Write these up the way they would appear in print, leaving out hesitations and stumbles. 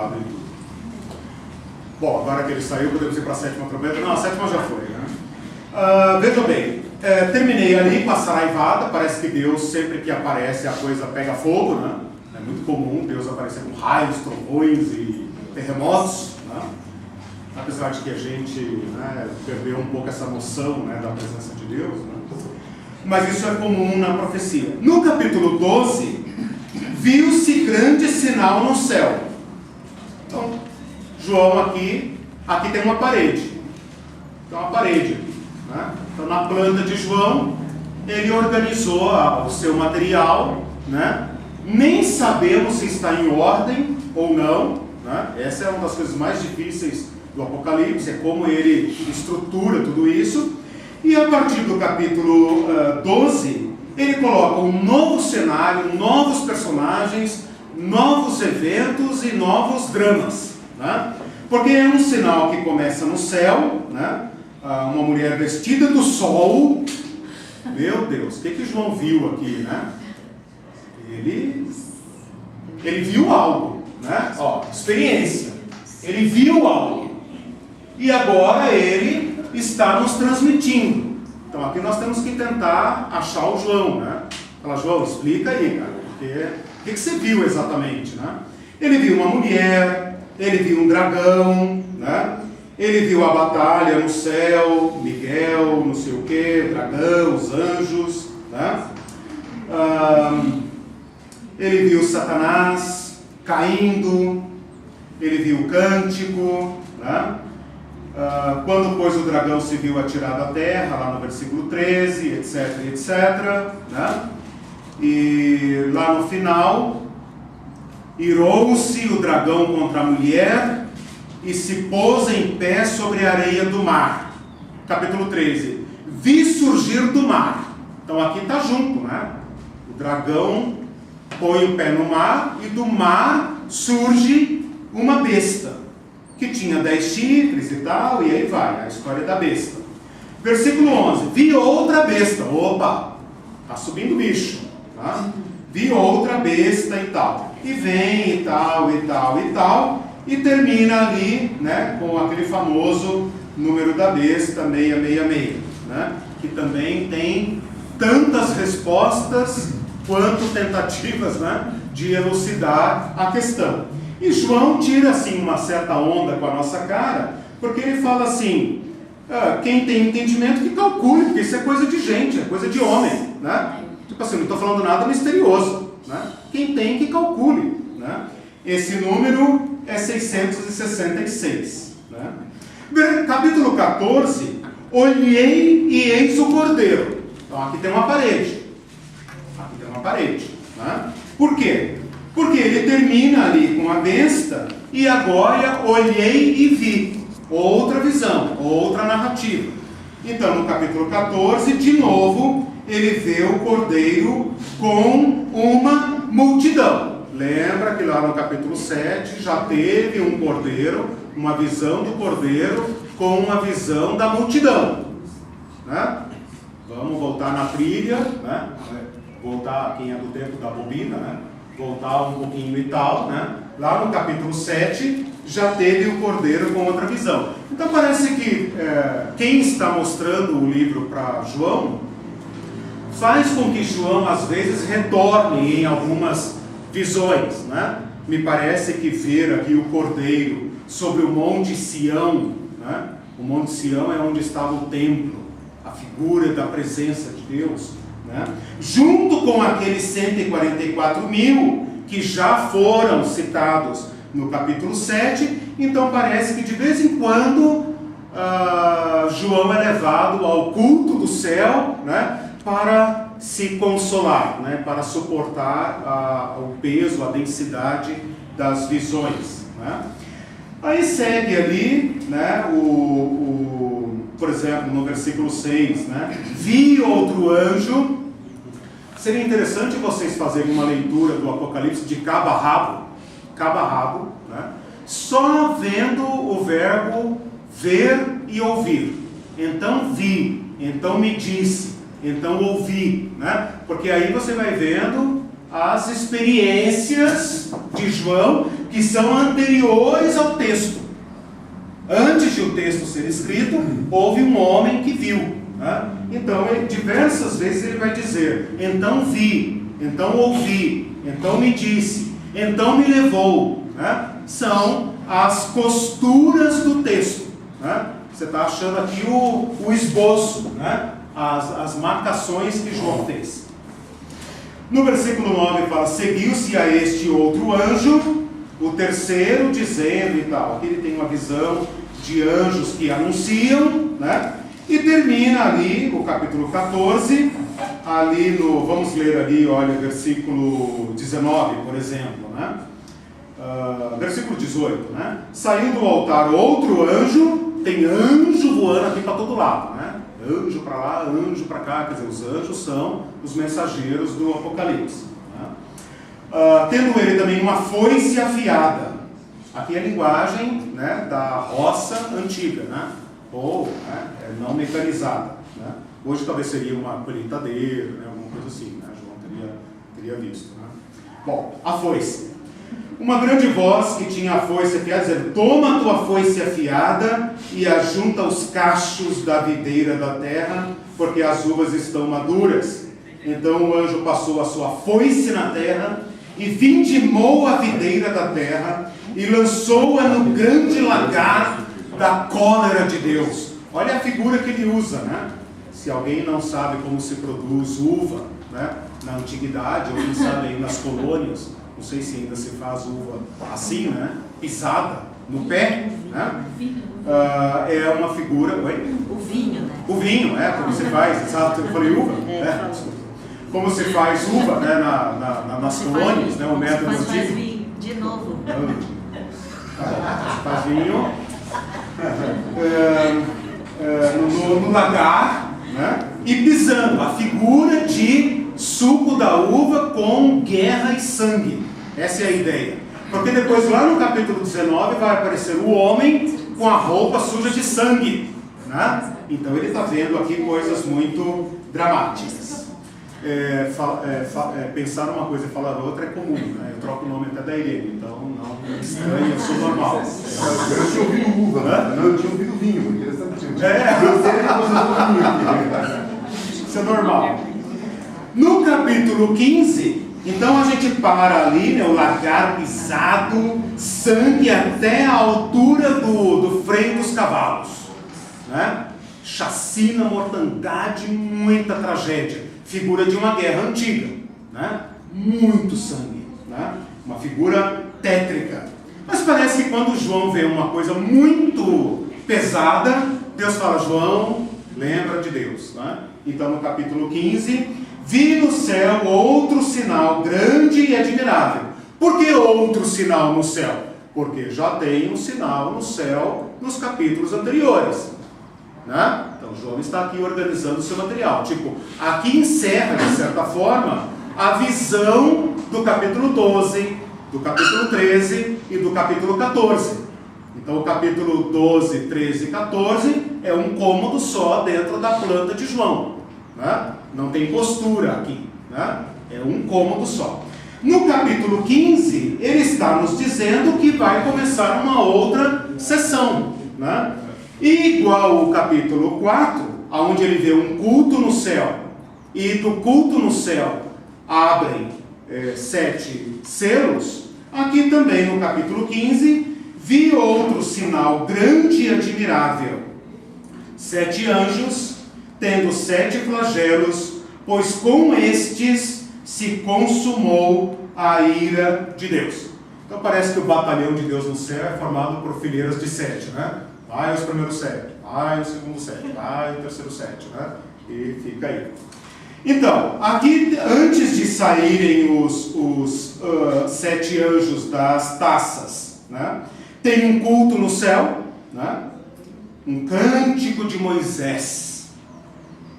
lado e tudo. Bom, agora que ele saiu, podemos ir para a sétima trombeta. Não, a sétima já foi, né? Veja bem, terminei ali com a saraivada. Parece que Deus, sempre que aparece, a coisa pega fogo, né? É muito comum Deus aparecer com raios, trovões e terremotos, né? Apesar de que a gente, né, perdeu um pouco essa noção, né, da presença de Deus, né? Mas isso é comum na profecia. No capítulo 12, viu-se grande sinal no céu. Então, João aqui tem uma parede. Tem uma parede aqui, né? Então, na planta de João, ele organizou o seu material, né? Nem sabemos se está em ordem ou não, né? Essa é uma das coisas mais difíceis do Apocalipse, é como ele estrutura tudo isso. E a partir do capítulo 12, ele coloca um novo cenário, novos personagens, novos eventos e novos dramas, né? Porque é um sinal que começa no céu, né? Uma mulher vestida do sol. Meu Deus, o que João viu aqui, né? Ele viu algo, né? Ó, experiência. Ele viu algo. E agora ele está nos transmitindo. Então aqui nós temos que tentar achar o João, né? Fala, João, explica aí, cara. Porque, o que você viu exatamente, né? Ele viu uma mulher, ele viu um dragão, né? Ele viu a batalha no céu, Miguel, não sei o que, dragão, os anjos, né? Ele viu Satanás caindo, ele viu o cântico, né? Quando, pois, o dragão se viu atirado à terra, lá no versículo 13, etc, etc, né? E lá no final, irou-se o dragão contra a mulher e se pôs em pé sobre a areia do mar. Capítulo 13. Vi surgir do mar. Então aqui está junto, né? O dragão põe o pé no mar e do mar surge uma besta que tinha 10 chifres e tal, e aí vai, a história da besta. Versículo 11. Vi outra besta. Opa, está subindo bicho, tá? Vi outra besta e tal. E vem e tal, e tal, e tal. E termina ali, né, com aquele famoso número da besta, 666, né? Que também tem tantas respostas quanto tentativas, né, de elucidar a questão. E João tira assim uma certa onda com a nossa cara, porque ele fala assim, quem tem entendimento que calcule, porque isso é coisa de gente, é coisa de homem, né? Tipo assim, não estou falando nada misterioso, né? Quem tem que calcule, né? Esse número é 666, né? Capítulo 14, olhei e eis o cordeiro. Então aqui tem uma parede. Aqui tem uma parede, né? Por quê? Porque ele termina ali com a besta e agora olhei e vi. Outra visão, outra narrativa. Então no capítulo 14, de novo, ele vê o cordeiro com uma multidão. Lembra que lá no capítulo 7 já teve um cordeiro, uma visão do cordeiro com uma visão da multidão, né? Vamos voltar na trilha, né? Voltar, quem é do tempo da bobina, né? Voltar um pouquinho e tal, né? Lá no capítulo 7 já teve o cordeiro com outra visão. Então parece que quem está mostrando o livro para João faz com que João às vezes retorne em algumas visões, né? Me parece que ver aqui o cordeiro sobre o Monte Sião, né? O Monte Sião é onde estava o templo, a figura da presença de Deus, né? Junto com aqueles 144 mil que já foram citados no capítulo 7, então parece que de vez em quando João é levado ao culto do céu, né? Para se consolar, né? Para suportar o peso, a densidade das visões, né? Aí segue ali, né, por exemplo, no versículo 6, né, vi outro anjo. Seria interessante vocês fazerem uma leitura do Apocalipse de cabo a rabo, né, só vendo o verbo ver e ouvir. Então vi, então me disse, então ouvi, né, porque aí você vai vendo as experiências de João, que são anteriores ao texto. Antes de o texto ser escrito, houve um homem que viu, né? Então, diversas vezes ele vai dizer: então vi, então ouvi, então me disse, então me levou, né? São as costuras do texto, né? Você está achando aqui o esboço, né? As marcações que João fez. No versículo 9 fala: seguiu-se a este outro anjo, o terceiro, dizendo e tal. Aqui ele tem uma visão de anjos que anunciam, né? E termina ali o capítulo 14, ali no, vamos ler ali, olha, versículo 19, por exemplo, né? Versículo 18, né? Saiu do altar outro anjo, tem anjo voando aqui para todo lado, né? Anjo para lá, anjo para cá, quer dizer, os anjos são os mensageiros do Apocalipse, né? Tendo ele também uma foice afiada. Aqui é a linguagem, né, da roça antiga, né? Ou, né, não mecanizada, né? Hoje talvez seria uma colheitadeira, né, alguma coisa assim, né? João teria visto, né? Bom, a foice. Uma grande voz que tinha a foice afiada, dizendo: toma a tua foice afiada e ajunta os cachos da videira da terra, porque as uvas estão maduras. Então o anjo passou a sua foice na terra e vindimou a videira da terra e lançou-a no grande lagar da cólera de Deus. Olha a figura que ele usa, né? Se alguém não sabe como se produz uva, né, na antiguidade, ou quem sabe aí nas colônias, não sei se ainda se faz uva assim, né, pisada no pé, né? É uma figura... Oi? O vinho, né? O vinho, como se faz, exato, eu falei uva? Como se faz uva, né, nas colônias, né, o método antigo. Faz vinho, de novo. Faz vinho no lagar, né, e pisando, a figura de suco da uva com guerra e sangue. Essa é a ideia. Porque depois, lá no capítulo 19, vai aparecer o homem com a roupa suja de sangue, né? Então ele está vendo aqui coisas muito dramáticas. Pensar uma coisa e falar outra é comum, né? Eu troco o nome até da Irene, então não me estranhe, eu sou normal. Eu tinha ouvido uva, né? Não, eu tinha ouvido vinho, interessante. Isso é normal. No capítulo 15, então a gente para ali, né, o lagar pisado, sangue até a altura do freio dos cavalos, né? Chacina, mortandade, muita tragédia. Figura de uma guerra antiga, né? Muito sangue, né? Uma figura tétrica. Mas parece que quando João vê uma coisa muito pesada, Deus fala: João, lembra de Deus, né? Então no capítulo 15, vi no céu outro sinal grande e admirável. Por que outro sinal no céu? Porque já tem um sinal no céu nos capítulos anteriores, né? Então João está aqui organizando o seu material. Tipo, aqui encerra, de certa forma, a visão do capítulo 12, do capítulo 13 e do capítulo 14. Então o capítulo 12, 13 e 14 é um cômodo só dentro da planta de João, né? Não tem postura aqui, né? É um cômodo só. No capítulo 15, ele está nos dizendo que vai começar uma outra sessão, né? E igual o capítulo 4, onde ele vê um culto no céu, e do culto no céu abrem 7 selos, aqui também no capítulo 15, vi outro sinal grande e admirável: 7 anjos, tendo 7 flagelos, pois com estes se consumou a ira de Deus. Então parece que o batalhão de Deus no céu é formado por fileiras de 7, né? Vai os primeiros 7, vai o segundo 7, vai o terceiro 7, né? E fica aí. Então, aqui, antes de saírem os 7 anjos das taças, né, tem um culto no céu, né, um cântico de Moisés,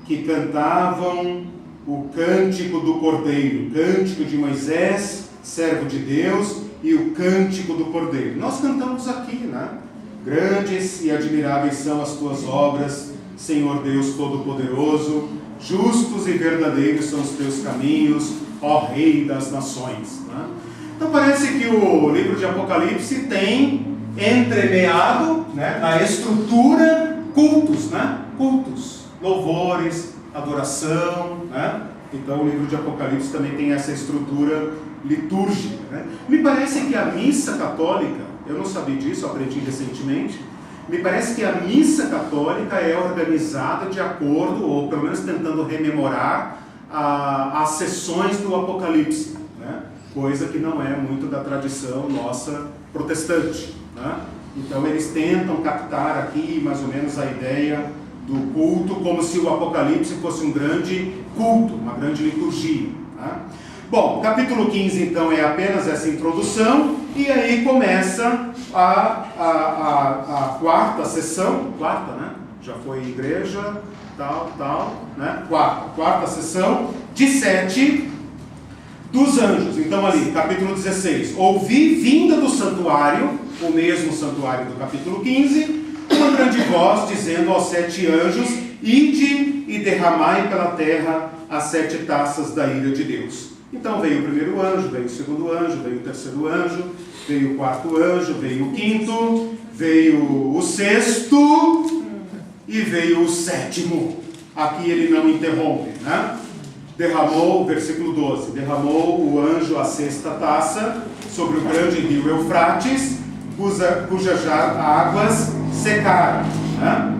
que cantavam o cântico do Cordeiro, cântico de Moisés, servo de Deus, e o cântico do Cordeiro. Nós cantamos aqui, né? Grandes e admiráveis são as tuas obras, Senhor Deus Todo-Poderoso, justos e verdadeiros são os teus caminhos, ó Rei das Nações, né? Então parece que o livro de Apocalipse tem entremeado, né, na estrutura cultos, né? Cultos, louvores, adoração, né? Então o livro de Apocalipse também tem essa estrutura litúrgica, né? Me parece que a missa católica, eu não sabia disso, aprendi recentemente, me parece que a missa católica é organizada de acordo, ou pelo menos tentando rememorar, as sessões do Apocalipse, né? Coisa que não é muito da tradição nossa protestante, né? Então eles tentam captar aqui mais ou menos a ideia do culto, como se o Apocalipse fosse um grande culto, uma grande liturgia, né? Bom, capítulo 15 então é apenas essa introdução, e aí começa a quarta sessão, né? Já foi igreja, tal, né? Quarta sessão, de 7 dos anjos. Então ali, capítulo 16, ouvi vinda do santuário, o mesmo santuário do capítulo 15, uma grande voz dizendo aos 7 anjos: ide e derramai pela terra as 7 taças da ira de Deus. Então veio o primeiro anjo, veio o segundo anjo, veio o terceiro anjo, veio o quarto anjo, veio o quinto, veio o sexto e veio o sétimo. Aqui ele não interrompe, né? Derramou, versículo 12, derramou o anjo a 6ª taça sobre o grande rio Eufrates, cujas águas secaram, né?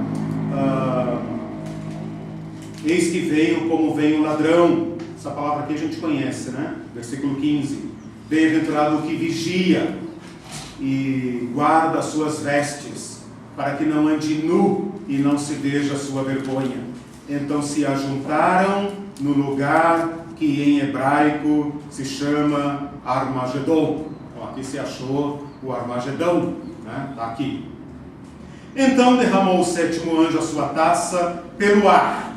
Eis que veio como vem o ladrão. Essa palavra aqui a gente conhece, né? Versículo 15. Bem-aventurado o que vigia e guarda as suas vestes, para que não ande nu e não se veja a sua vergonha. Então se ajuntaram no lugar que em hebraico se chama Armagedon. Então, aqui se achou o Armagedão, né? Está aqui. Então derramou o 7º anjo a sua taça pelo ar,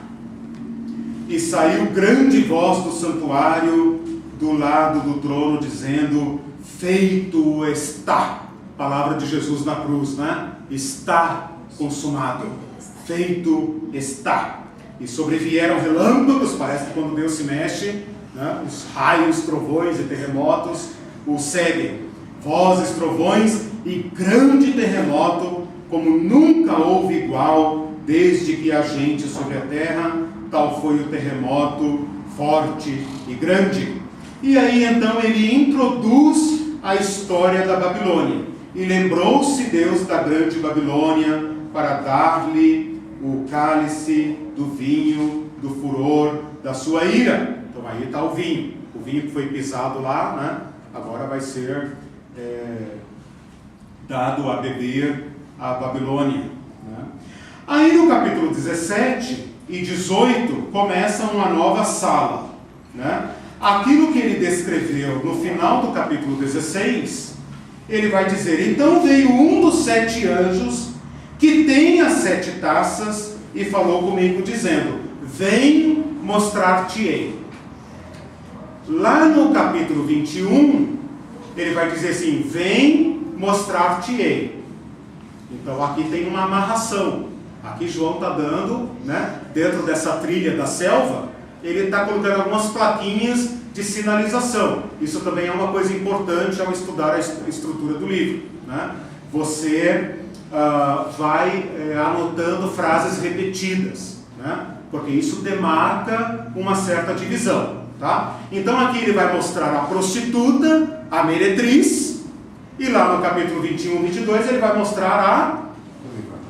e saiu grande voz do santuário do lado do trono, dizendo: feito está. Palavra de Jesus na cruz, né? Está consumado. Feito está. E sobrevieram relâmpagos, parece que quando Deus se mexe, né? Os raios, trovões e terremotos o seguem. Vozes, trovões e grande terremoto, como nunca houve igual, desde que há gente sobre a terra. Tal foi o terremoto forte e grande. E aí então ele introduz a história da Babilônia. E lembrou-se Deus da grande Babilônia para dar-lhe o cálice do vinho, do furor da sua ira. Então aí está o vinho que foi pisado lá, né? Agora vai ser dado a beber a Babilônia, né? Aí no capítulo 17 e 18 começa uma nova sala, né? Aquilo que ele descreveu no final do capítulo 16, ele vai dizer: então veio um dos 7 anjos que tem as 7 taças e falou comigo dizendo: vem mostrar-te-ei. Lá no capítulo 21 ele vai dizer assim: vem mostrar-te-ei. Então aqui tem uma amarração. Aqui João está dando, né, dentro dessa trilha da selva, ele está colocando algumas plaquinhas de sinalização. Isso também é uma coisa importante ao estudar a estrutura do livro, né? Você vai anotando frases repetidas, né? Porque isso demarca uma certa divisão, tá? Então aqui ele vai mostrar a prostituta, a meretriz, e lá no capítulo 21 e 22 ele vai mostrar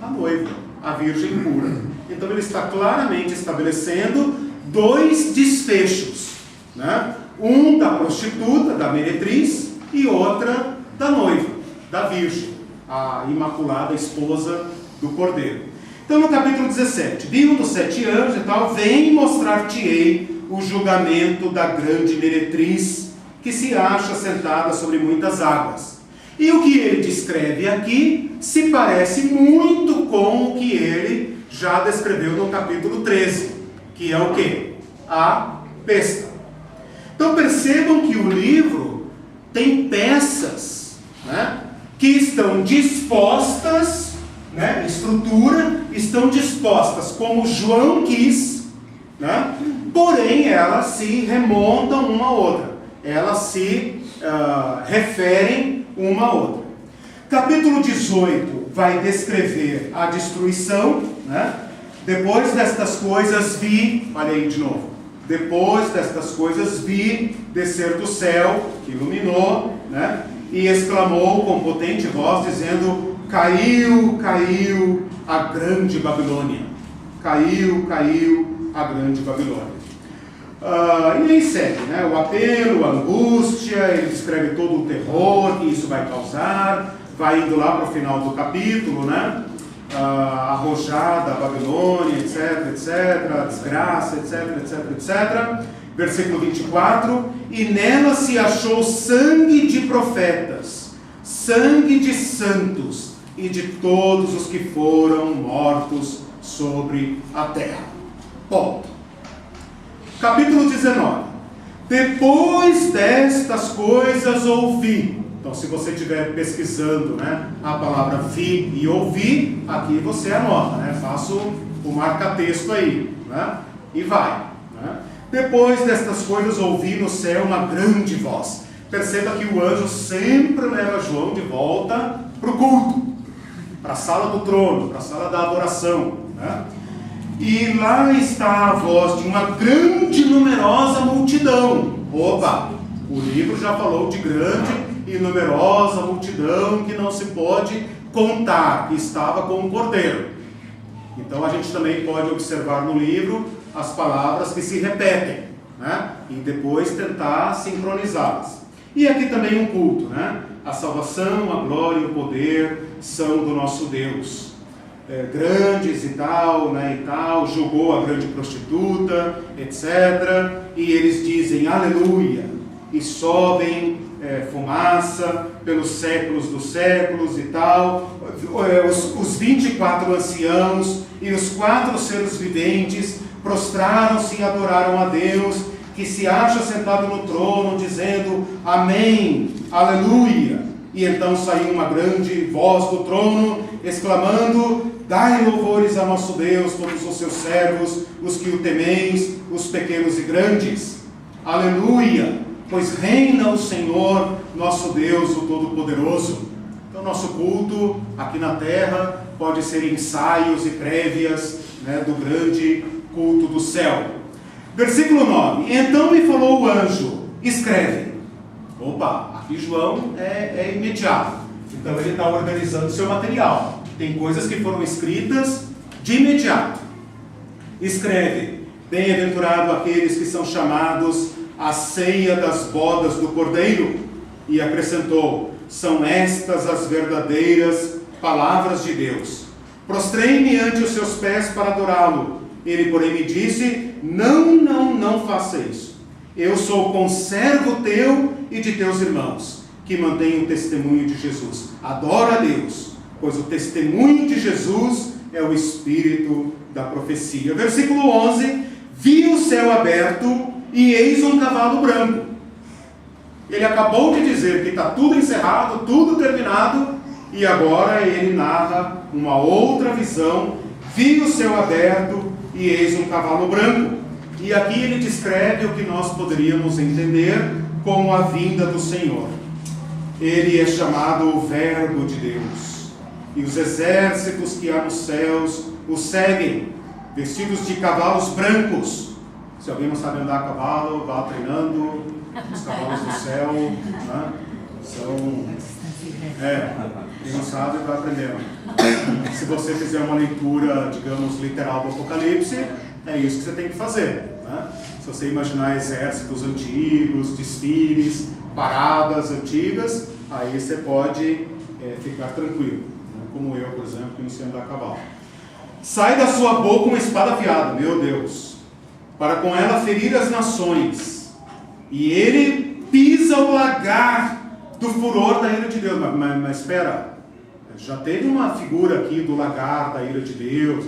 a noiva, a virgem pura. Então ele está claramente estabelecendo 2 desfechos, né? Um da prostituta, da meretriz, e outra da noiva, da virgem, a imaculada esposa do Cordeiro. Então no capítulo 17, vi um dos 7 anjos e tal: vem mostrar-te-ei o julgamento da grande meretriz, que se acha sentada sobre muitas águas. E o que ele descreve aqui se parece muito com o que ele já descreveu no capítulo 13, que é o quê? A besta. Então percebam que o livro tem peças, né, que estão dispostas, né, estrutura, estão dispostas como João quis, né, porém elas se remontam uma à outra, elas se referem uma a outra. Capítulo 18 vai descrever a destruição, né? Depois destas coisas vi, olha aí de novo, depois destas coisas vi descer do céu, que iluminou, né? E exclamou com potente voz, dizendo: caiu, caiu a grande Babilônia. Caiu, caiu a grande Babilônia. E aí segue, né? O apelo, a angústia, ele descreve todo o terror que isso vai causar, vai indo lá para o final do capítulo, né? Arrojada a Babilônia, etc, etc, a desgraça, etc, etc, etc. Versículo 24: e nela se achou sangue de profetas, sangue de santos e de todos os que foram mortos sobre a terra. Ponto. Capítulo 19. Depois destas coisas ouvi. Então, se você estiver pesquisando, né, a palavra vi e ouvir, aqui você anota, né? Faço o marca-texto aí, né? E vai, né? Depois destas coisas ouvi no céu uma grande voz. Perceba que o anjo sempre leva João de volta para o culto, para a sala do trono, para a sala da adoração, né? E lá está a voz de uma grande e numerosa multidão. Opa! O livro já falou de grande e numerosa multidão que não se pode contar, que estava com o Cordeiro. Então a gente também pode observar no livro as palavras que se repetem, né? E depois tentar sincronizá-las. E aqui também um culto, né? A salvação, a glória e o poder são do nosso Deus. Grandes e tal, né, e tal, julgou a grande prostituta, etc. E eles dizem aleluia, e sobem fumaça pelos séculos dos séculos e tal. Os 24 anciãos e os 4 seres viventes prostraram-se e adoraram a Deus, que se acha sentado no trono, dizendo amém, aleluia. E então saiu uma grande voz do trono, exclamando: dai louvores a nosso Deus, todos os seus servos, os que o temeis, os pequenos e grandes. Aleluia, pois reina o Senhor, nosso Deus, o Todo-Poderoso. Então nosso culto aqui na terra pode ser ensaios e prévias, né, do grande culto do céu. Versículo 9: então me falou o anjo, escreve. Opa, aqui João é imediato. Então ele está organizando seu material. Tem coisas que foram escritas de imediato. Escreve: bem-aventurado aqueles que são chamados à ceia das bodas do Cordeiro. E acrescentou: são estas as verdadeiras palavras de Deus. Prostrei-me ante os seus pés para adorá-lo. Ele, porém, me disse: não faça isso. Eu sou conservo teu e de teus irmãos, que mantêm o testemunho de Jesus. Adora a Deus, pois o testemunho de Jesus é o espírito da profecia. Versículo 11: vi o céu aberto e eis um cavalo branco. Ele acabou de dizer que está tudo encerrado, tudo terminado, e agora ele narra uma outra visão. Vi o céu aberto e eis um cavalo branco. E aqui ele descreve o que nós poderíamos entender como a vinda do Senhor. Ele é chamado o Verbo de Deus. E os exércitos que há nos céus o seguem, vestidos de cavalos brancos. Se alguém não sabe andar a cavalo, vá treinando. Os cavalos do céu, né, são... quem não sabe vai aprendendo. Se você fizer uma leitura, digamos, literal do Apocalipse, é isso que você tem que fazer, né? Se você imaginar exércitos antigos, desfiles, paradas antigas, aí você pode ficar tranquilo, né? Como eu, por exemplo, que não sei andar a cavalo. Sai da sua boca uma espada afiada, meu Deus, para com ela ferir as nações, e ele pisa o lagar do furor da ira de Deus. Mas espera, já teve uma figura aqui do lagar da ira de Deus.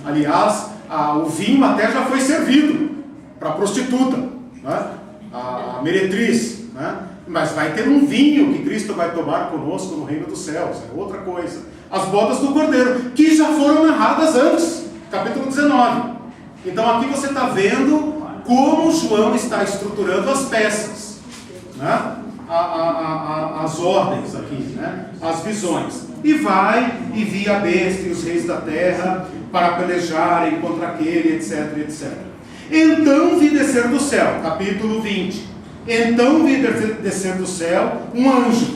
Aliás, o vinho até já foi servido para a prostituta, né? A meretriz, né? Mas vai ter um vinho que Cristo vai tomar conosco no reino dos céus, é outra coisa. As bodas do Cordeiro, que já foram narradas antes, capítulo 19. Então aqui você está vendo como João está estruturando as peças, né? as ordens aqui, né? As visões. E vai e via a besta e os reis da terra para pelejarem contra aquele, etc, etc. Então vi descer do céu, capítulo 20. Então vi descer do céu um anjo.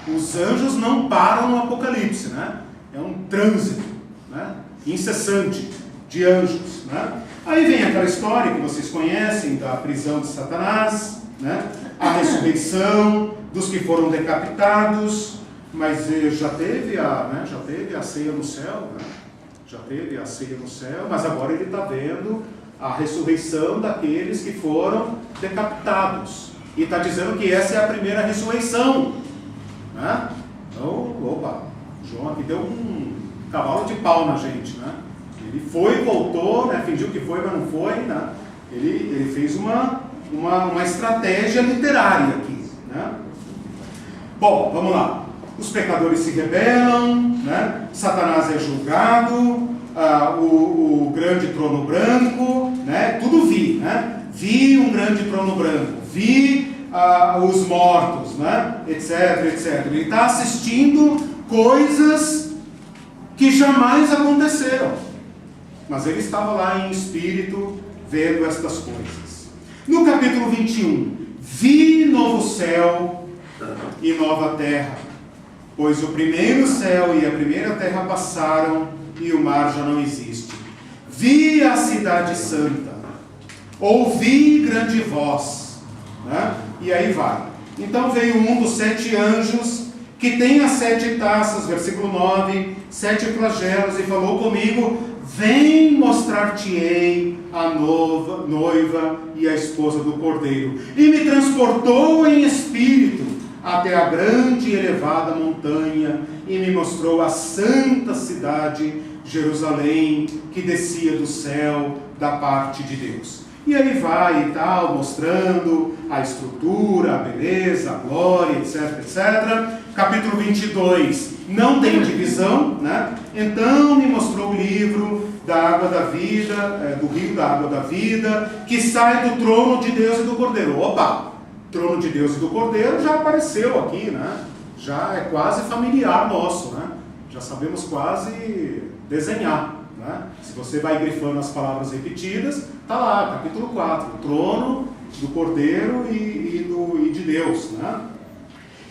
Os anjos não param no Apocalipse, né? É um trânsito, né? Incessante de anjos, né? Aí vem aquela história que vocês conhecem da prisão de Satanás, né? A ressurreição dos que foram decapitados, mas já teve a ceia no céu, né? Já teve a ceia no céu, mas agora ele está vendo a ressurreição daqueles que foram decapitados. E está dizendo que essa é a primeira ressurreição, né? Então, opa, João aqui deu um cavalo de pau na gente, né? Ele foi e voltou, né? Fingiu que foi, mas não foi, né? Ele fez uma estratégia literária aqui, né? Bom, vamos lá. Os pecadores se rebelam, né? Satanás é julgado, o grande trono branco, né? Tudo vi, né? Vi um grande trono branco, vi os mortos, né? Etc, etc. Ele está assistindo coisas que jamais aconteceram, mas ele estava lá em espírito vendo estas coisas. No capítulo 21, vi novo céu e nova terra, pois o primeiro céu e a primeira terra passaram e o mar já não existe. Vi a cidade santa, ouvi grande voz, né? E aí vai. Então veio um dos 7 anjos que tem as 7 taças, versículo 9, 7 flagelos, e falou comigo: vem mostrar-te-ei a noiva e a esposa do Cordeiro. E me transportou em espírito até a grande e elevada montanha, e me mostrou a santa cidade, Jerusalém, que descia do céu da parte de Deus. E aí vai e tal, mostrando a estrutura, a beleza, a glória, etc, etc. Capítulo 22, não tem divisão, né? Então me mostrou o livro da água da vida, do rio da água da vida, que sai do trono de Deus e do Cordeiro. Opa! Trono de Deus e do Cordeiro já apareceu aqui, né? Já é quase familiar nosso, né? Já sabemos quase desenhar, né? Se você vai grifando as palavras repetidas, está lá, capítulo 4, o trono do Cordeiro e de Deus, né?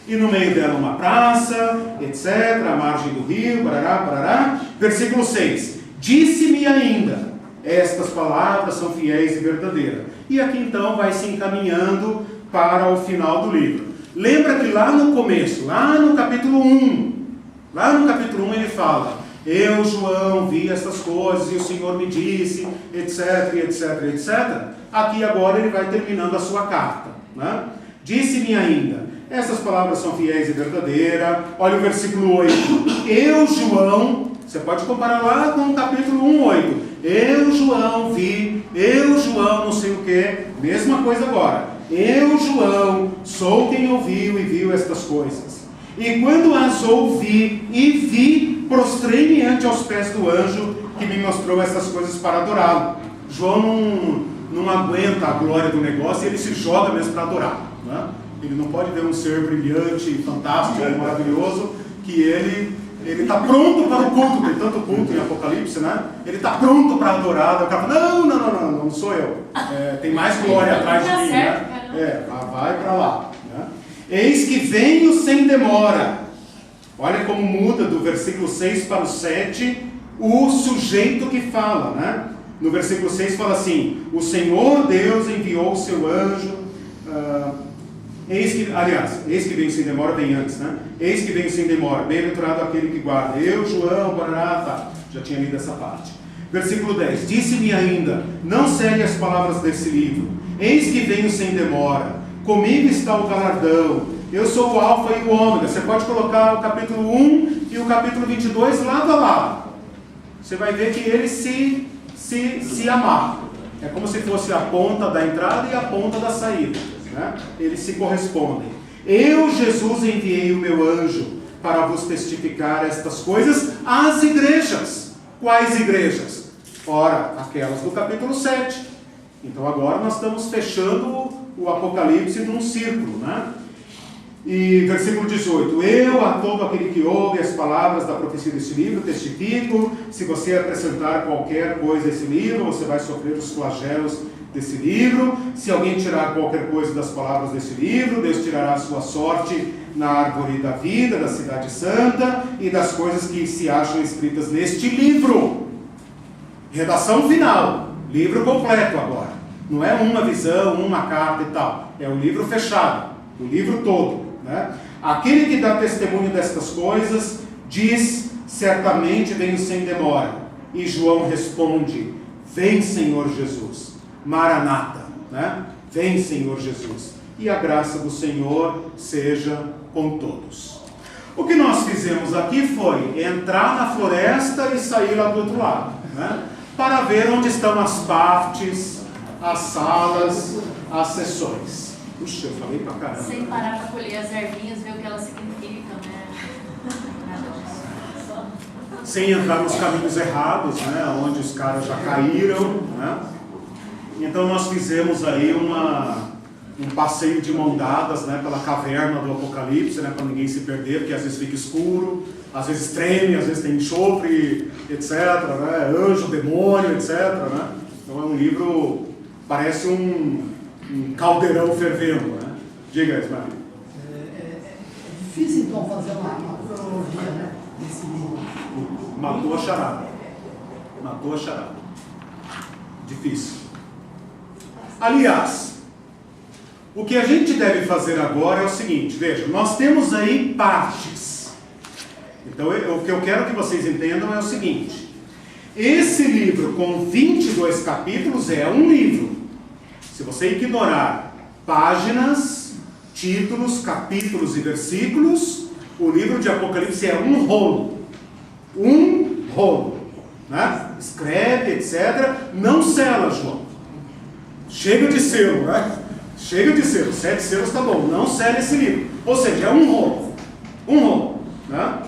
E no meio dela uma praça, etc., a margem do rio, barará, barará. Versículo 6, disse-me ainda, estas palavras são fiéis e verdadeiras. E aqui então vai se encaminhando para o final do livro. Lembra que lá no começo, lá no capítulo 1 ele fala: eu, João, vi estas coisas e o Senhor me disse, etc, etc, etc. Aqui agora ele vai terminando a sua carta, né? Disse-me ainda, essas palavras são fiéis e verdadeiras. Olha o versículo 8. Eu, João, você pode comparar lá com o capítulo 1:8. Eu, João, vi, eu, João, não sei o que, mesma coisa agora. Eu, João, sou quem ouviu e viu estas coisas. E quando as ouvi e vi, prostrei-me ante aos pés do anjo que me mostrou essas coisas para adorá-lo. João não aguenta a glória do negócio e ele se joga mesmo para adorar, né? Ele não pode ver um ser brilhante, fantástico, maravilhoso, que ele está pronto para o culto. Tem tanto culto em Apocalipse, né? Ele está pronto para adorar. O cara fala: não sou eu. Tem mais glória atrás de mim, né? Vai para lá, né? Eis que venho sem demora. Olha como muda do versículo 6 para o 7 o sujeito que fala, né? No versículo 6 fala assim: o Senhor Deus enviou o seu anjo. Eis que venho sem demora, vem antes, né? Eis que venho sem demora, bem-aventurado aquele que guarda. Eu, João, tá. Já tinha lido essa parte. Versículo 10, disse-me ainda, não cele as palavras desse livro. Eis que venho sem demora, comigo está o galardão. Eu sou o alfa e o ômega. Você pode colocar o capítulo 1 e o capítulo 22 lado a lado. Você vai ver que eles se amarram. É como se fosse a ponta da entrada e a ponta da saída, né? Eles se correspondem. Eu, Jesus, enviei o meu anjo para vos testificar estas coisas às igrejas. Quais igrejas? Ora, aquelas do capítulo 7. Então agora nós estamos fechando o Apocalipse num círculo, né? E versículo 18: eu a todo aquele que ouve as palavras da profecia deste livro testifico, se você acrescentar qualquer coisa a esse livro, você vai sofrer os flagelos desse livro. Se alguém tirar qualquer coisa das palavras desse livro, Deus tirará a sua sorte na árvore da vida, da cidade santa e das coisas que se acham escritas neste livro. Redação final, livro completo agora. Não é uma visão, uma carta e tal. É o livro fechado, o livro todo, né? Aquele que dá testemunho destas coisas diz: certamente venho sem demora. E João responde: vem, Senhor Jesus. Maranata, né? Vem, Senhor Jesus. E a graça do Senhor seja com todos. O que nós fizemos aqui foi entrar na floresta e sair lá do outro lado, né? Para ver onde estão as partes, as salas, as sessões. Puxa, eu falei pra caramba. Sem parar para colher as ervinhas, ver o que elas significam, né? Sem entrar nos caminhos errados, né? Onde os caras já caíram, né? Então nós fizemos aí um passeio de mão dadas, né? Pela caverna do Apocalipse, né? Para ninguém se perder, porque às vezes fica escuro, às vezes treme, às vezes tem enxofre, etc., né? Anjo, demônio, etc., né? Então é um livro, parece um caldeirão fervendo, né? Diga, Ismael. É difícil então fazer uma cronologia, né, desse livro. Matou a charada. Matou a charada. Difícil. Aliás, o que a gente deve fazer agora é o seguinte, veja, nós temos aí partes. Então, o que eu quero que vocês entendam é o seguinte: esse livro com 22 capítulos é um livro. Se você ignorar páginas, títulos, capítulos e versículos, o livro de Apocalipse é um rolo. Um rolo, né? Escreve, etc. Não sela, João. Chega de selo, né? Chega de selo. 7 selos tá bom. Não sela esse livro. Ou seja, é um rolo. Um rolo, né?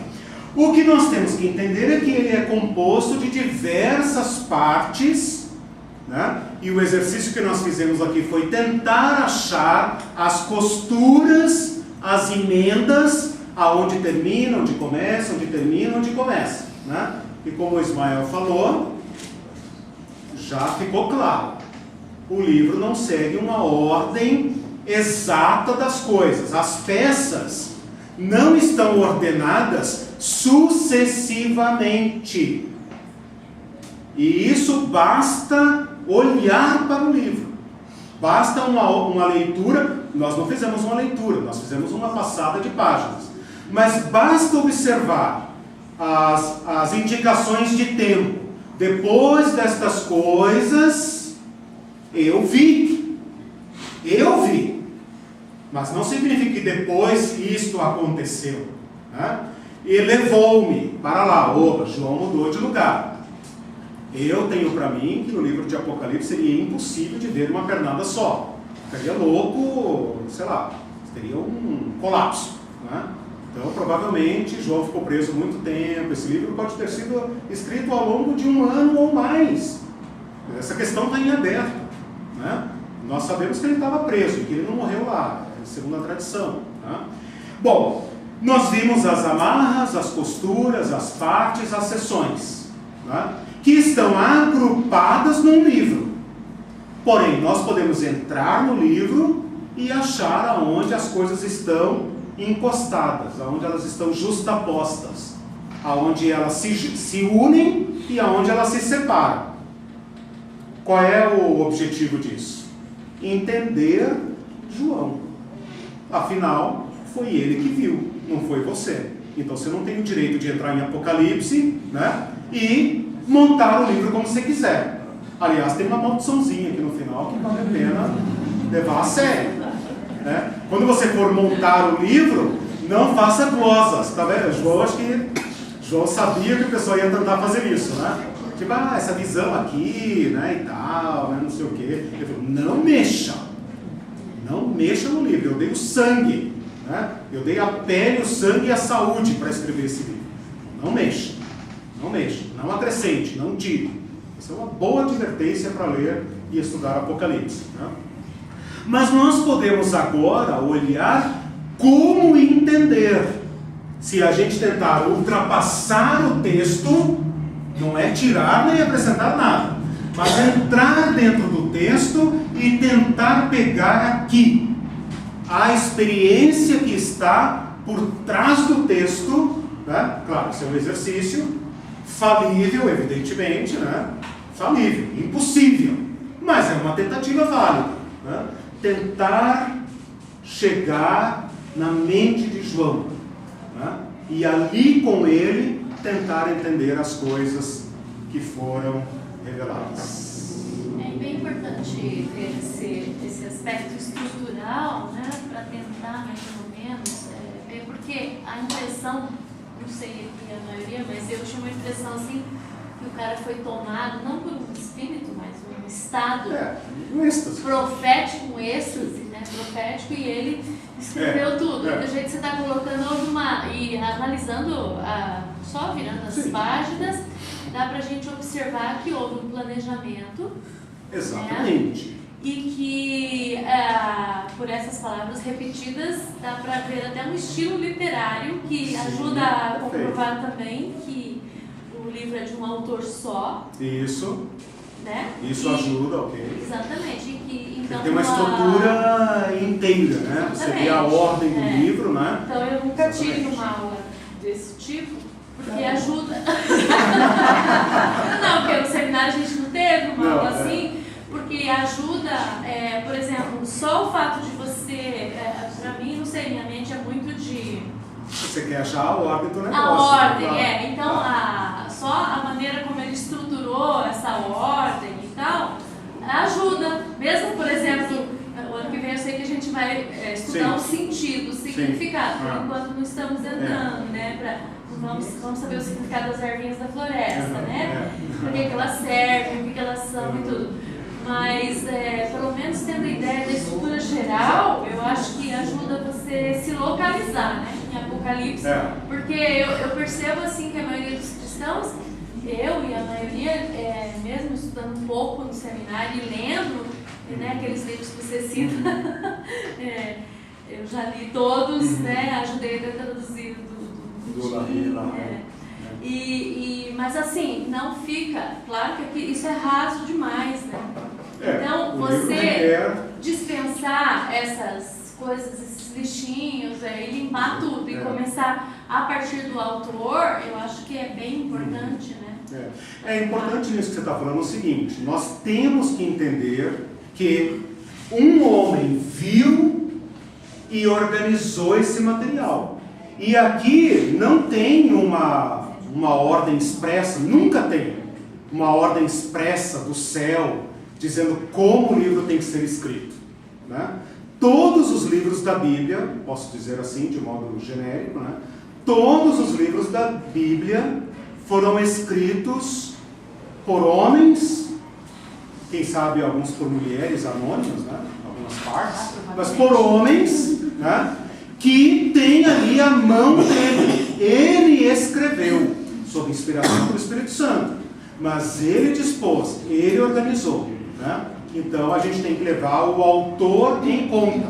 O que nós temos que entender é que ele é composto de diversas partes, né? E o exercício que nós fizemos aqui foi tentar achar as costuras, as emendas, aonde termina, onde começa, onde termina, onde começa, né? E como o Ismael falou, já ficou claro, o livro não segue uma ordem exata das coisas. As peças não estão ordenadas sucessivamente. E isso basta olhar para o livro. Basta uma leitura. Nós não fizemos uma leitura, nós fizemos uma passada de páginas. Mas basta observar as indicações de tempo. Depois destas coisas, eu vi. Mas não significa que depois isto aconteceu, né? E levou-me para lá. Opa, João mudou de lugar. Eu tenho para mim que no livro de Apocalipse seria impossível de ver uma pernada só. Ficaria louco, sei lá, teria um colapso, né? Então, provavelmente, João ficou preso muito tempo. Esse livro pode ter sido escrito ao longo de 1 ano ou mais. Essa questão está em aberto, né? Nós sabemos que ele estava preso, que ele não morreu lá, segundo a tradição, né? Bom, nós vimos as amarras, as costuras, as partes, as seções, né? Que estão agrupadas num livro. Porém, nós podemos entrar no livro e achar aonde as coisas estão encostadas, aonde elas estão justapostas, aonde elas se unem e aonde elas se separam. Qual é o objetivo disso? Entender João. Afinal, foi ele que viu, não foi você. Então você não tem o direito de entrar em Apocalipse, né, e montar o livro como você quiser. Aliás, tem uma maldiçãozinha aqui no final que vale a pena levar a sério, né? Quando você for montar o livro, não faça glosas, tá vendo? João sabia que o pessoal ia tentar fazer isso, né? Tipo, essa visão aqui, né, e tal, né, não sei o quê. Ele falou, não mexa no livro. Eu dei o sangue, né? Eu dei a pele, o sangue e a saúde para escrever esse livro. Não mexa, não acrescente, não tire. Essa é uma boa advertência para ler e estudar Apocalipse, né? Mas nós podemos agora olhar como entender. Se a gente tentar ultrapassar o texto, não é tirar nem acrescentar nada, mas entrar dentro do texto e tentar pegar aqui a experiência que está por trás do texto, né? Claro, isso é um exercício falível, evidentemente, né? Falível, impossível, mas é uma tentativa válida, né? Tentar chegar na mente de João, né? E ali com ele tentar entender as coisas que foram reveladas. É bem importante ver esse aspecto estrutural, né, para tentar mais ou menos ver, porque a impressão, não sei aqui a maioria, mas eu tinha uma impressão assim, que o cara foi tomado, não por um espírito, mas um estado profético, um êxtase, né, profético, e ele escreveu tudo. Do jeito que você está colocando, houve e analisando, só virando as páginas, dá para a gente observar que houve um planejamento. Exatamente. Né? E que, por essas palavras repetidas, dá para ver até um estilo literário que ajuda a comprovar também que o livro é de um autor só. Isso. Né? Isso ajuda, ok. Exatamente. Então, tem uma estrutura inteira, né? Você vê a ordem do livro, né? Então eu nunca tive uma aula desse tipo, porque ajuda. Não, porque no seminário a gente não teve uma aula assim, porque ajuda, por exemplo, só o fato de você, pra mim, não sei, minha mente é muito de... Você quer achar a ordem do negócio. A ordem, então só a maneira como ele estruturou essa ordem e tal, ajuda. Mesmo, por exemplo, o ano que vem eu sei que a gente vai estudar o sentido, o significado. Por enquanto não estamos entrando, né? Vamos saber o significado das ervinhas da floresta, né? Para que elas servem, o que elas são e tudo. Mas, pelo menos tendo ideia da estrutura geral, eu acho que ajuda você se localizar, né? Em Apocalipse. Porque eu percebo assim que a maioria dos cristãos, eu e a maioria, mesmo estudando um pouco no seminário e lendo, né, aqueles livros que você cita, eu já li todos, né? Ajudei a traduzir mas assim, não fica, claro que aqui, isso é raso demais, né? Então, você dispensar essas coisas, esses lixinhos, e limpar tudo e começar a partir do autor, eu acho que é bem importante, né? É importante nisso que você está falando o seguinte: nós temos que entender que um homem viu e organizou esse material. E aqui não tem uma ordem expressa, nunca tem uma ordem expressa do céu dizendo como o livro tem que ser escrito, né? Todos os livros da Bíblia, posso dizer assim de modo genérico, né? Todos os livros da Bíblia foram escritos por homens, quem sabe alguns por mulheres anônimas, né? Algumas partes, mas por homens, né? Que tem ali a mão dele. Ele escreveu, sob inspiração do Espírito Santo, mas ele dispôs, ele organizou, né? Então a gente tem que levar o autor em conta,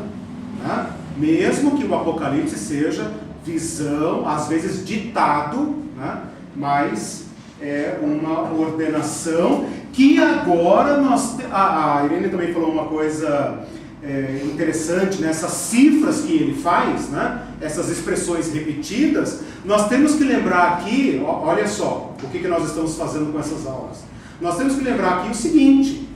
né? Mesmo que o Apocalipse seja visão, às vezes ditado, né? Mas é uma ordenação que agora a Irene também falou uma coisa interessante, né? Essas cifras que ele faz, né? Essas expressões repetidas, nós temos que lembrar aqui, olha só, o que nós estamos fazendo com essas aulas. Nós temos que lembrar aqui o seguinte: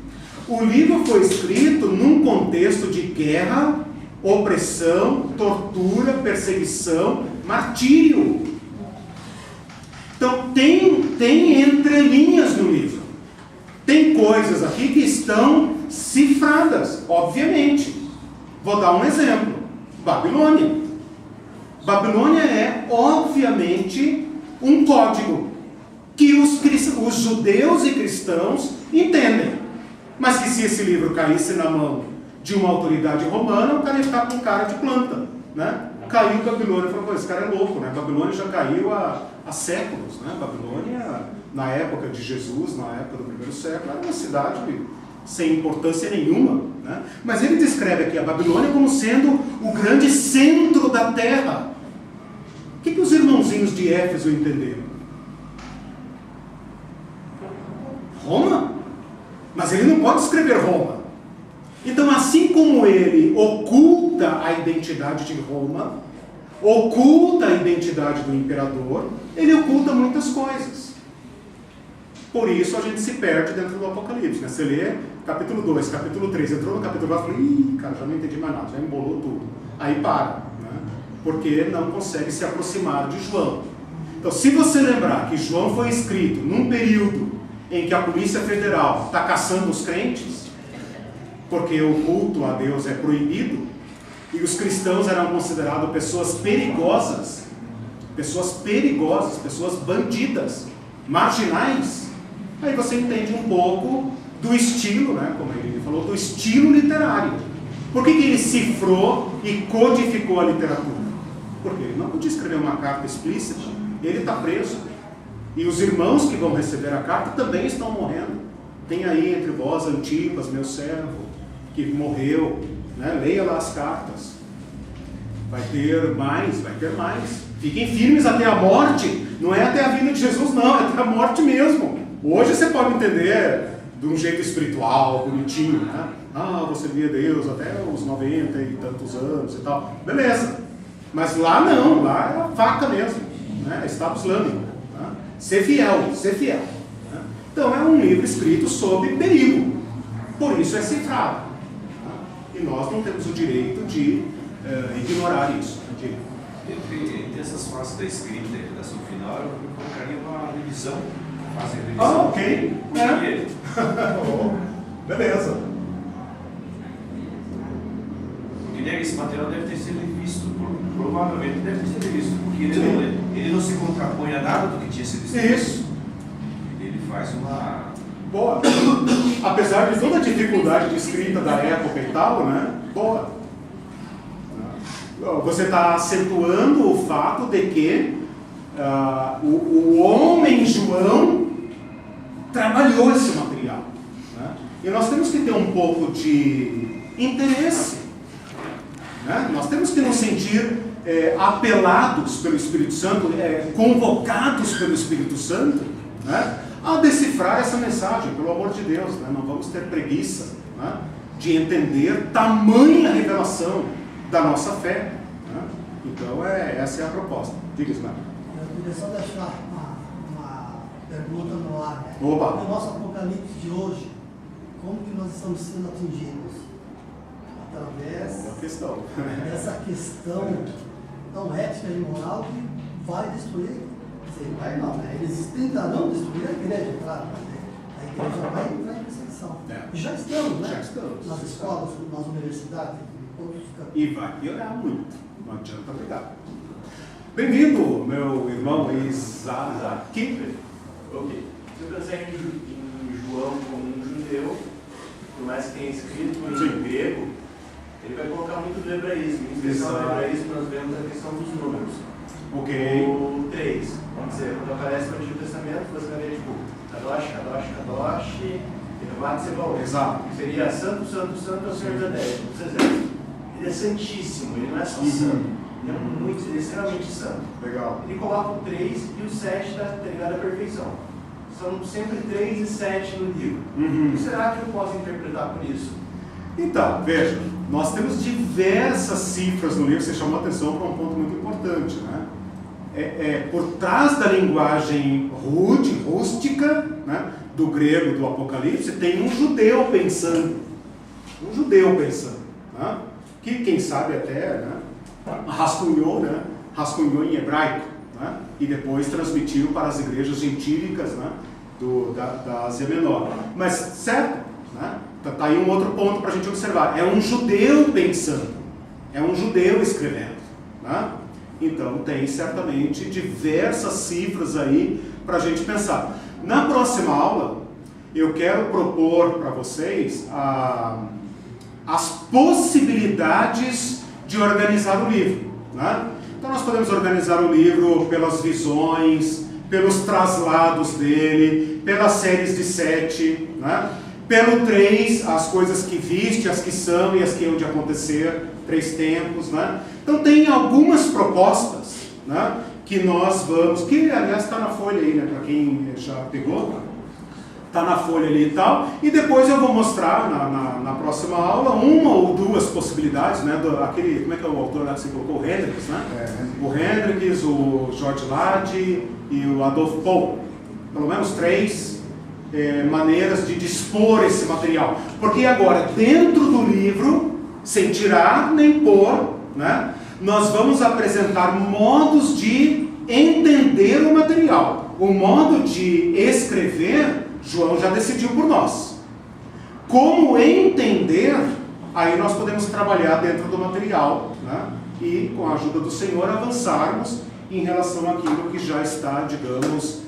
o livro foi escrito num contexto de guerra, opressão, tortura, perseguição, martírio. Então tem entrelinhas no livro. Tem coisas aqui que estão cifradas, obviamente. Vou dar um exemplo. Babilônia. Babilônia é, obviamente, um código que os judeus e cristãos entendem. Mas que se esse livro caísse na mão de uma autoridade romana, o cara ia ficar com cara de planta, né? Caiu Babilônia, falou, esse cara é louco, né? Babilônia já caiu há séculos, né? Babilônia, na época de Jesus, na época do primeiro século, era uma cidade sem importância nenhuma, né? Mas ele descreve aqui a Babilônia como sendo o grande centro da terra. O que os irmãozinhos de Éfeso entenderam? Roma? Mas ele não pode escrever Roma. Então, assim como ele oculta a identidade de Roma, oculta a identidade do imperador, ele oculta muitas coisas. Por isso a gente se perde dentro do Apocalipse, né? Você lê capítulo 2, capítulo 3, entrou no capítulo 4 e fala, ih, cara, já não entendi mais nada, já embolou tudo. Aí para, né? Porque não consegue se aproximar de João. Então, se você lembrar que João foi escrito num período em que a Polícia Federal está caçando os crentes, porque o culto a Deus é proibido, e os cristãos eram considerados pessoas perigosas, pessoas bandidas, marginais, aí você entende um pouco do estilo, né, como ele falou, do estilo literário. Por que ele cifrou e codificou a literatura? Porque ele não podia escrever uma carta explícita, ele está preso. E os irmãos que vão receber a carta também estão morrendo. Tem aí entre vós Antipas, meu servo, que morreu, né? Leia lá as cartas. Vai ter mais. Fiquem firmes até a morte. Não é até a vinda de Jesus, não, é até a morte mesmo. Hoje você pode entender de um jeito espiritual, bonitinho, né? Ah, você via Deus até os 90 e tantos anos e tal. Beleza. Mas lá não, lá é a faca mesmo, né? É Estado Islâmico. Né? Ser fiel. Né? Então é um livro escrito sob perigo. Por isso é cifrado. E nós não temos o direito de ignorar isso. Entre essas fases da escrita e da redação final, eu colocaria uma revisão. Ah, ok. Beleza. Porque esse material deve ter sido visto, provavelmente deve ter sido visto, porque ele não se contrapõe a nada do que tinha sido escrito. Isso. Ele faz uma... Boa. Apesar de toda a dificuldade de escrita da época e tal, né? Boa. Você está acentuando o fato de que o homem João trabalhou esse material. Né? E nós temos que ter um pouco de interesse. Né? Nós temos que nos sentir apelados pelo Espírito Santo, convocados pelo Espírito Santo, né? A decifrar essa mensagem, pelo amor de Deus, né? Não vamos ter preguiça, né? De entender tamanha revelação da nossa fé, né? Então essa é a proposta. Diga, Ismael. Eu queria só deixar uma pergunta no ar, né? Opa. No nosso Apocalipse de hoje, como que nós estamos sendo atingidos? Através dessa questão tão ética e moral que vai destruir. Vai não, né? Eles tentarão destruir a igreja, claro, né? A igreja vai entrar em perseguição. Já estamos, né? Já estamos. Nas escolas, nas universidades. E vai piorar muito. Não adianta brigar. Bem-vindo, meu irmão Isaac. Ok. Se eu pensar em João como um judeu, por mais que tenha escrito em grego, ele vai colocar muito do hebraísmo. Em especial no hebraísmo, nós vemos a questão dos números. Ok. O 3, vamos dizer, quando aparece no Antigo Testamento, basicamente tipo Kadosh, Evat Sebaot. Exato. Seria santo, santo, santo, é o Senhor dos Exércitos. Ele é santíssimo, ele não é só santo. Ele é extremamente santo. Legal. Ele coloca o 3 e o 7 da ligado à perfeição. São sempre 3 e 7 no livro. O que será que eu posso interpretar por isso? Então, veja, nós temos diversas cifras no livro, você chamou a atenção para um ponto muito importante, né? Por trás da linguagem rústica, né, do grego do Apocalipse, tem um judeu pensando, né, que quem sabe até, né, rascunhou em hebraico, né, e depois transmitiu para as igrejas gentílicas, né, da Ásia Menor. Mas, certo, né, tá aí um outro ponto para a gente observar, é um judeu pensando, é um judeu escrevendo, né? Então tem certamente diversas cifras aí para a gente pensar. Na próxima aula, eu quero propor para vocês as possibilidades de organizar o livro, né? Então nós podemos organizar o livro pelas visões, pelos traslados dele, pelas séries de 7, né? Pelo 3, as coisas que viste, as que são e as que hão de acontecer, 3 tempos, né? Então tem algumas propostas, né, que nós vamos, que aliás está na folha aí, né, para quem já pegou, está na folha ali e tal, e depois eu vou mostrar na próxima aula uma ou duas possibilidades, né, aquele, como é que é o autor lá que você colocou? O Hendricks, né? O Hendricks, o George Lade e o Adolf Paul. Pelo menos 3 maneiras de dispor esse material. Porque agora, dentro do livro, sem tirar nem pôr, né, nós vamos apresentar modos de entender o material. O modo de escrever, João já decidiu por nós. Como entender, aí nós podemos trabalhar dentro do material, né, e com a ajuda do Senhor avançarmos em relação àquilo que já está, digamos,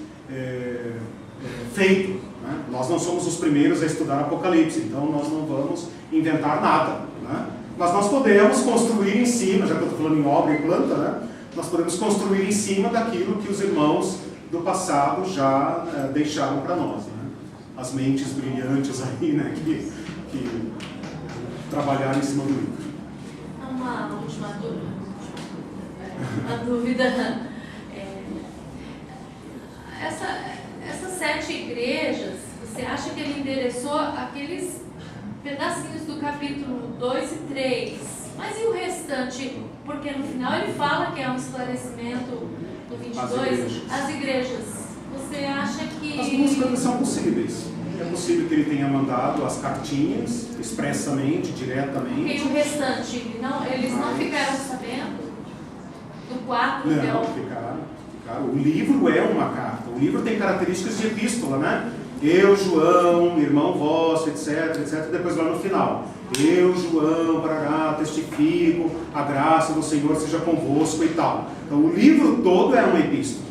feito. Né? Nós não somos os primeiros a estudar Apocalipse, então nós não vamos inventar nada. Né? Mas nós podemos construir em cima, já que eu estou falando em obra e planta, né? Nós podemos construir em cima daquilo que os irmãos do passado já deixaram para nós. Né? As mentes brilhantes aí, né? que trabalharam em cima do livro. Uma última dúvida. Uma dúvida. Essas 7 igrejas, você acha que ele endereçou aqueles pedacinhos do capítulo 2 e 3? Mas e o restante? Porque no final ele fala que é um esclarecimento do 22. As igrejas. Você acha que... As duas coisas são possíveis. É possível que ele tenha mandado as cartinhas expressamente, diretamente. E o restante? Eles não ficaram sabendo? Do 4? Não, ficaram. O livro é uma carta. O livro tem características de epístola, né? Eu, João, irmão vosso, etc, etc. Depois lá no final. Eu, João, parará, testifico, a graça do Senhor seja convosco e tal. Então o livro todo é uma epístola.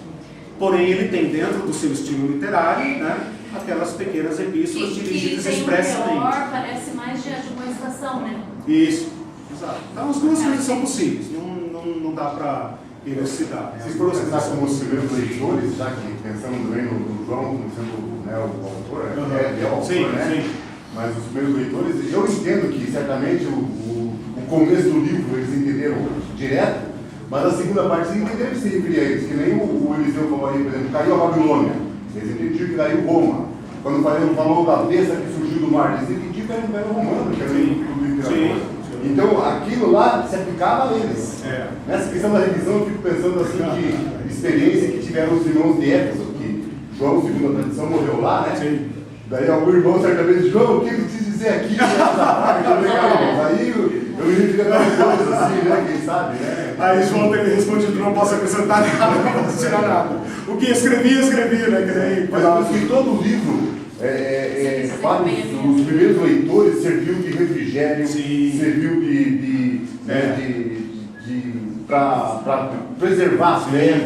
Porém, ele tem dentro do seu estilo literário, né, aquelas pequenas epístolas dirigidas expressamente. Menor, parece mais de admoestação, né? Isso, exato. Então as duas coisas são possíveis. Não dá para elucidar. Se for pensar como os primeiros leitores, já que pensando também no João, como sendo, né, o autor, é o autor, sim, né? Sim. Mas os primeiros leitores, eu entendo que certamente o começo do livro eles entenderam direto, mas a segunda parte eles entenderam que se referia a eles, que nem o Eliseu falou aí, por exemplo, caiu a Babilônia, eles entendiam que caiu Roma. Quando falou da besta que surgiu do mar, eles entendiam que era o Império Romano, que era o imperador. Então, aquilo lá se aplicava a eles. Nessa questão da revisão, eu fico pensando assim, de experiência que tiveram os irmãos de Éfeso, que João, segundo a tradição, morreu lá, né? Sim. Daí algum irmão certamente, João, o que ele quis dizer aqui? Aí eu me refiro a coisas assim, né? Quem sabe, né? Aí João tem respondido, não posso acrescentar nada, não posso tirar nada. O que escrevi, né? Mas acho que todo livro, os primeiros leitores serviu de refrigério, serviu para preservar a fé,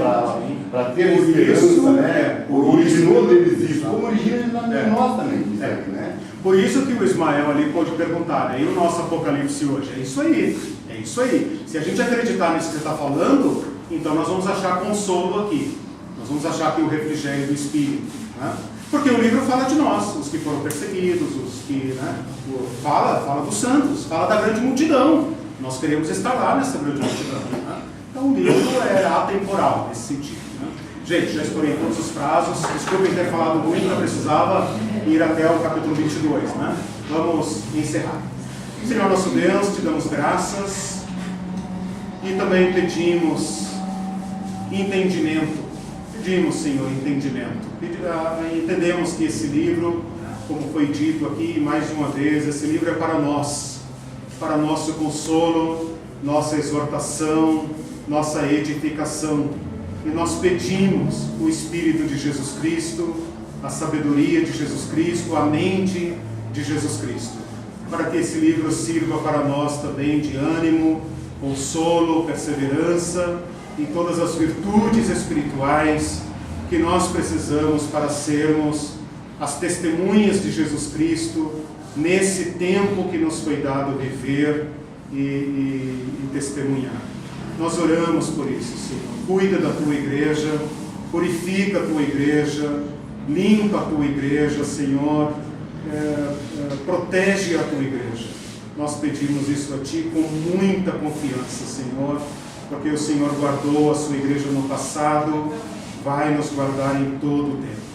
para ter esperança, né? Originou neles isso, como origina em nós também, né? Por isso que o Ismael ali pode perguntar, né? E o nosso Apocalipse hoje? É isso aí. Se a gente acreditar nisso que você está falando, então nós vamos achar consolo aqui. Nós vamos achar aqui o refrigério do Espírito, né? Porque o livro fala de nós, os que foram perseguidos, os que, né? Fala dos santos, fala da grande multidão. Nós queremos estar lá nessa grande multidão, né? Então o livro é atemporal nesse sentido, né? Gente, já estourei todos os prazos. Desculpem ter falado muito, eu precisava ir até o capítulo 22, né? Vamos encerrar. Senhor nosso Deus, te damos graças e também pedimos entendimento. Pedimos, Senhor, entendimento. Entendemos que esse livro, como foi dito aqui mais de uma vez, esse livro é para nós, para nosso consolo, nossa exortação, nossa edificação. E nós pedimos o Espírito de Jesus Cristo, a sabedoria de Jesus Cristo, a mente de Jesus Cristo, para que esse livro sirva para nós também de ânimo, consolo, perseverança e todas as virtudes espirituais que nós precisamos para sermos as testemunhas de Jesus Cristo nesse tempo que nos foi dado viver e testemunhar. Nós oramos por isso, Senhor. Cuida da tua igreja, purifica a tua igreja, limpa a tua igreja, Senhor. protege a tua igreja. Nós pedimos isso a Ti com muita confiança, Senhor, porque o Senhor guardou a sua igreja no passado, vai nos guardar em todo o tempo.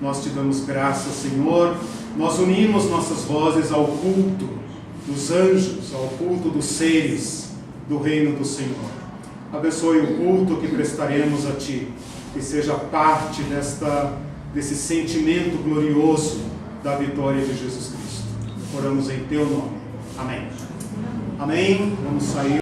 Nós Te damos graças, Senhor. Nós unimos nossas vozes ao culto dos anjos, ao culto dos seres do reino do Senhor. Abençoe o culto que prestaremos a Ti, que seja parte desse sentimento glorioso da vitória de Jesus Cristo. Oramos em Teu nome. Amém. Amém. Vamos sair.